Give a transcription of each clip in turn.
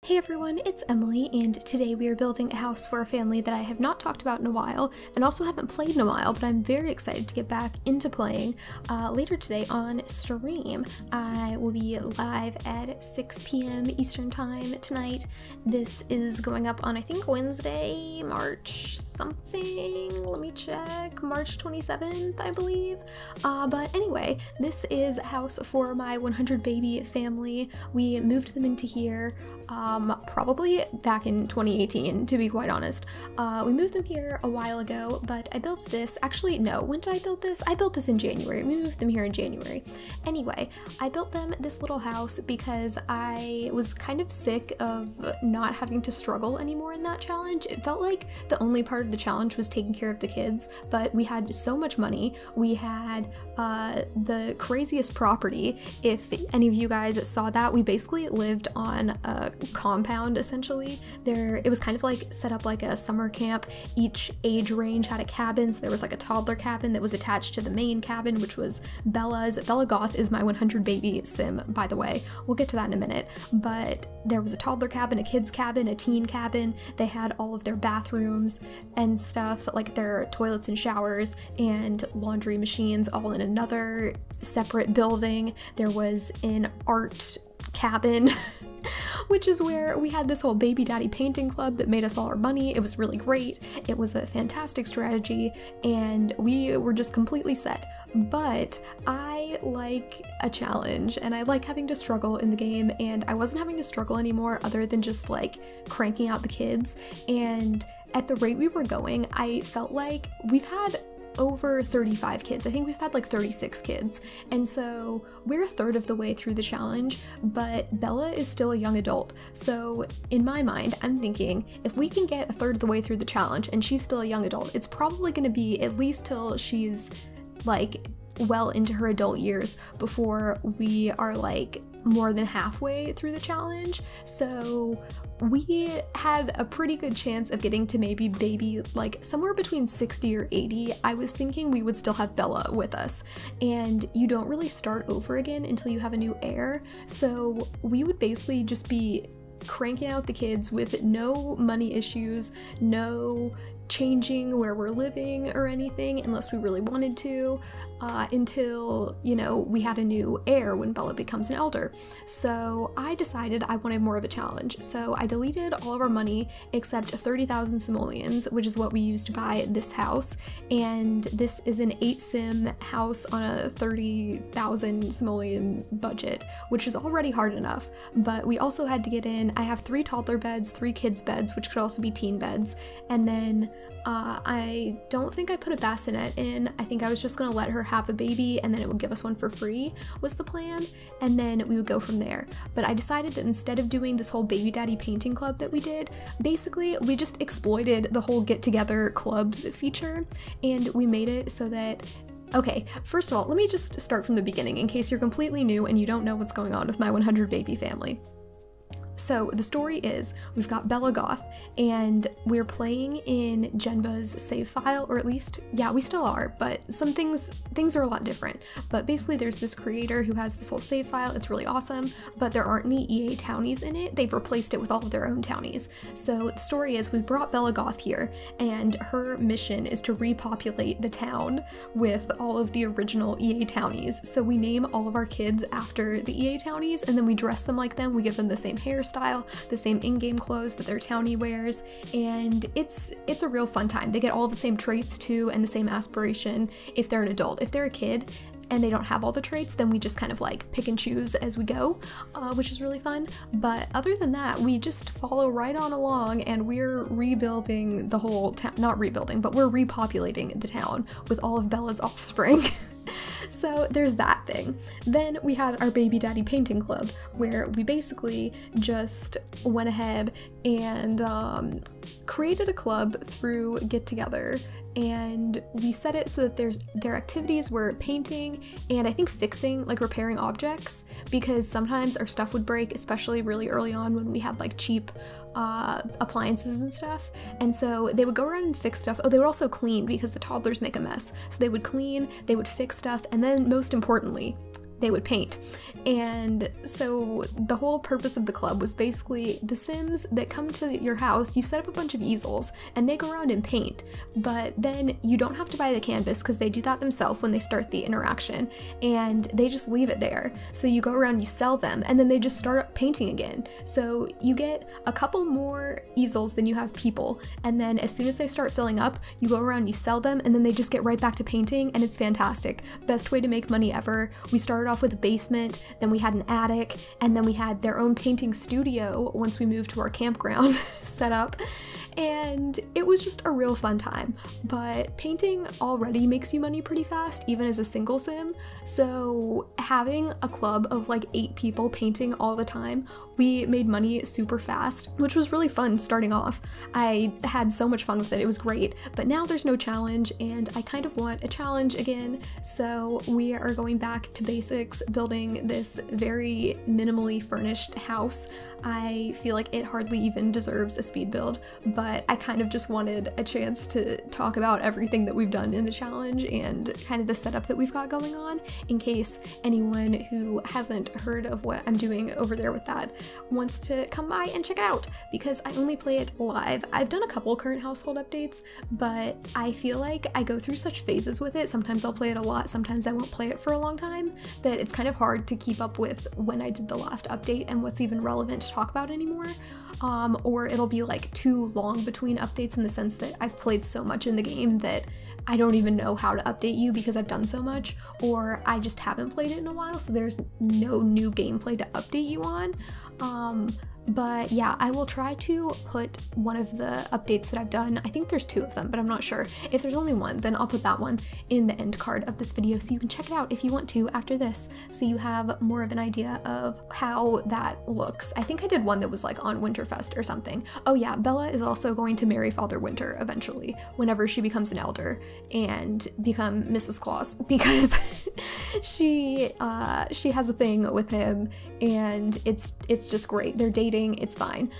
Hey everyone, it's Emily, and today we are building a house for a family that I have not talked about in a while, and also haven't played in a while, but I'm very excited to get back into playing later today on stream. I will be live at 6 p.m. Eastern Time tonight. This is going up on, I think, Wednesday, March something, let me check, March 27th, I believe. But anyway, this is a house for my 100 baby family. We moved them into here probably back in 2018, to be quite honest. We moved them here a while ago, but I built this, actually no, when did I build this? I built this in January. We moved them here in January. Anyway, I built them this little house because I was kind of sick of not having to struggle anymore in that challenge. It felt like the only part of the challenge was taking care of the kids, but we had so much money. We had the craziest property. If any of you guys saw that, we basically lived on a compound essentially. It was kind of like set up like a summer camp. Each age range had a cabin, so there was like a toddler cabin that was attached to the main cabin, which was Bella's. Bella Goth is my 100 baby sim, by the way. We'll get to that in a minute. But there was a toddler cabin, a kid's cabin, a teen cabin. They had all of their bathrooms and stuff, like their toilets and showers and laundry machines all in another separate building. There was an art cabin which is where we had this whole baby daddy painting club that made us all our money. It was really great. It was a fantastic strategy and we were just completely set. But I like a challenge and I like having to struggle in the game, and I wasn't having to struggle anymore other than just like cranking out the kids. And at the rate we were going, I felt like we've had over 35 kids. I think we've had like 36 kids. And so we're a third of the way through the challenge, but Bella is still a young adult. So in my mind, I'm thinking if we can get a third of the way through the challenge and she's still a young adult, it's probably going to be at least till she's like well into her adult years before we are like more than halfway through the challenge. So we had a pretty good chance of getting to maybe baby like somewhere between 60 or 80. I was thinking we would still have Bella with us, and you don't really start over again until you have a new heir. So we would basically just be cranking out the kids with no money issues, no changing where we're living or anything unless we really wanted to, until, you know, we had a new heir when Bella becomes an elder. So I decided I wanted more of a challenge. So I deleted all of our money except 30,000 simoleons, which is what we used to buy this house. And this is an 8 sim house on a 30,000 simoleon budget, which is already hard enough. But we also had to get in, I have 3 toddler beds, 3 kids beds, which could also be teen beds, and then I don't think I put a bassinet in. I think I was just gonna let her have a baby and then it would give us one for free was the plan, and then we would go from there. But I decided that instead of doing this whole baby daddy painting club that we did, basically we just exploited the whole get together clubs feature, and we made it so that, okay, first of all, let me just start from the beginning in case you're completely new and you don't know what's going on with my 100 baby family. So the story is we've got Bella Goth and we're playing in Genva's save file, or at least, yeah, we still are, but some things are a lot different. But basically there's this creator who has this whole save file. It's really awesome, but there aren't any EA townies in it. They've replaced it with all of their own townies. So the story is we brought Bella Goth here and her mission is to repopulate the town with all of the original EA townies. So we name all of our kids after the EA townies and then we dress them like them. We give them the same hairstyle, the same in-game clothes that their townie wears, and it's a real fun time. They get all the same traits too and the same aspiration if they're an adult. If they're a kid and they don't have all the traits, then we just kind of like pick and choose as we go, which is really fun. But other than that, we just follow right on along and we're rebuilding the whole town, not rebuilding, but we're repopulating the town with all of Bella's offspring. So there's that thing. Then we had our baby daddy painting club where we basically just went ahead and created a club through Get Together, and we set it so that their activities were painting and I think fixing, like repairing objects, because sometimes our stuff would break, especially really early on when we had like cheap appliances and stuff. And so they would go around and fix stuff. Oh, they would also clean because the toddlers make a mess. So they would clean, they would fix stuff, and then most importantly, they would paint. And so the whole purpose of the club was basically the Sims that come to your house, you set up a bunch of easels and they go around and paint, but then you don't have to buy the canvas because they do that themselves when they start the interaction, and they just leave it there. So you go around, you sell them, and then they just start painting again. So you get a couple more easels than you have people, and then as soon as they start filling up, you go around, you sell them, and then they just get right back to painting, and it's fantastic. Best way to make money ever. We started off with a basement, then we had an attic, and then we had their own painting studio once we moved to our campground set up, and it was just a real fun time. But painting already makes you money pretty fast, even as a single sim, so having a club of like 8 people painting all the time, we made money super fast, which was really fun starting off. I had so much fun with it, it was great, but now there's no challenge, and I kind of want a challenge again, so we are going back to basics, building this very minimally furnished house. I feel like it hardly even deserves a speed build, but I kind of just wanted a chance to talk about everything that we've done in the challenge and kind of the setup that we've got going on, in case anyone who hasn't heard of what I'm doing over there with that wants to come by and check it out, because I only play it live. I've done a couple current household updates, but I feel like I go through such phases with it. Sometimes I'll play it a lot, sometimes I won't play it for a long time, that it's kind of hard to keep up with when I did the last update and what's even relevant to talk about anymore. Or it'll be like too long between updates, in the sense that I've played so much in the game that I don't even know how to update you because I've done so much, or I just haven't played it in a while, so there's no new gameplay to update you on. But yeah, I will try to put one of the updates that I've done, I think there's 2 of them, but I'm not sure. If there's only one, then I'll put that one in the end card of this video, so you can check it out if you want to after this, so you have more of an idea of how that looks. I think I did one that was like on Winterfest or something. Oh yeah, Bella is also going to marry Father Winter eventually, whenever she becomes an elder and become Mrs. Claus, because she has a thing with him, and it's just great. They're dating, it's fine.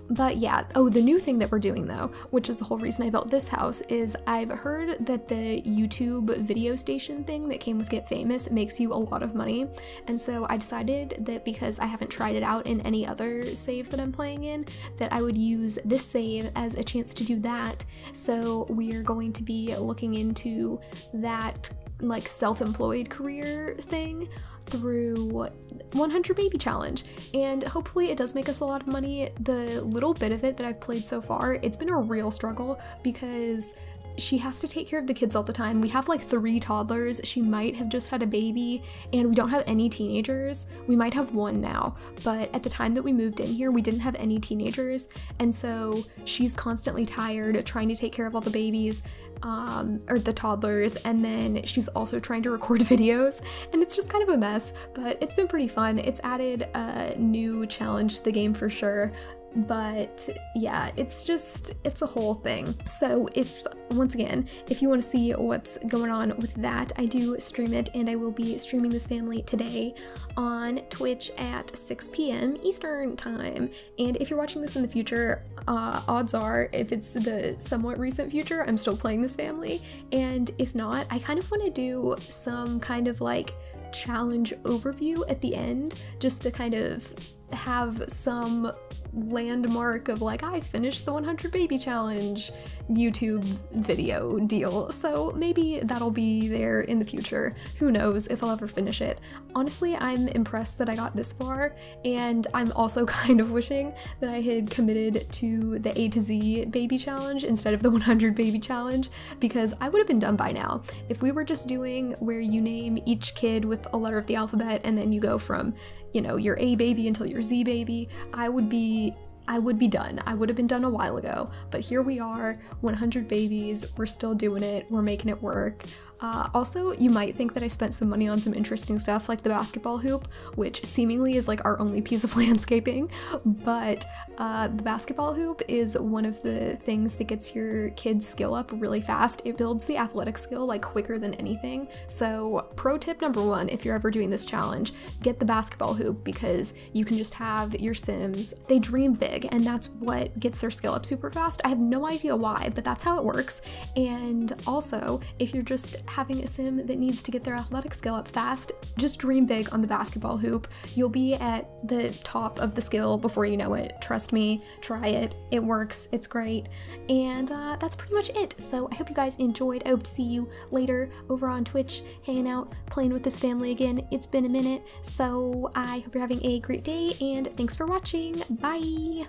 But yeah, oh, the new thing that we're doing though, which is the whole reason I built this house, is I've heard that the YouTube video station thing that came with Get Famous makes you a lot of money, and so I decided that because I haven't tried it out in any other save that I'm playing in, that I would use this save as a chance to do that. So we're going to be looking into that like self-employed career thing through 100 Baby Challenge, and hopefully it does make us a lot of money. The little bit of it that I've played so far, it's been a real struggle because she has to take care of the kids all the time. We have like 3 toddlers, she might have just had a baby, and we don't have any teenagers. We might have 1 now, but at the time that we moved in here, we didn't have any teenagers, and so she's constantly tired trying to take care of all the babies, or the toddlers, and then she's also trying to record videos, and it's just kind of a mess, but it's been pretty fun. It's added a new challenge to the game for sure. But yeah, it's a whole thing. So once again, if you want to see what's going on with that, I do stream it, and I will be streaming this family today on Twitch at 6 p.m. Eastern time. And if you're watching this in the future, odds are, if it's the somewhat recent future, I'm still playing this family. And if not, I kind of want to do some kind of like challenge overview at the end, just to kind of have some landmark of like, I finished the 100 Baby Challenge YouTube video deal. So maybe that'll be there in the future. Who knows if I'll ever finish it. Honestly, I'm impressed that I got this far, and I'm also kind of wishing that I had committed to the A to Z Baby Challenge instead of the 100 Baby Challenge, because I would have been done by now. If we were just doing where you name each kid with a letter of the alphabet and then you go from, you know, your A baby until your Z baby, I would be done. I would have been done a while ago, but here we are, 100 babies, we're still doing it, we're making it work. Also, you might think that I spent some money on some interesting stuff like the basketball hoop, which seemingly is like our only piece of landscaping, but the basketball hoop is one of the things that gets your kid's skill up really fast. It builds the athletic skill like quicker than anything. So pro tip number 1, if you're ever doing this challenge, get the basketball hoop, because you can just have your Sims, they dream big. big, and that's what gets their skill up super fast. I have no idea why, but that's how it works. And also, if you're just having a sim that needs to get their athletic skill up fast, just dream big on the basketball hoop. You'll be at the top of the skill before you know it. Trust me, try it. It works. It's great. And that's pretty much it. So I hope you guys enjoyed. I hope to see you later over on Twitch, hanging out, playing with this family again. It's been a minute, so I hope you're having a great day, and thanks for watching. Bye!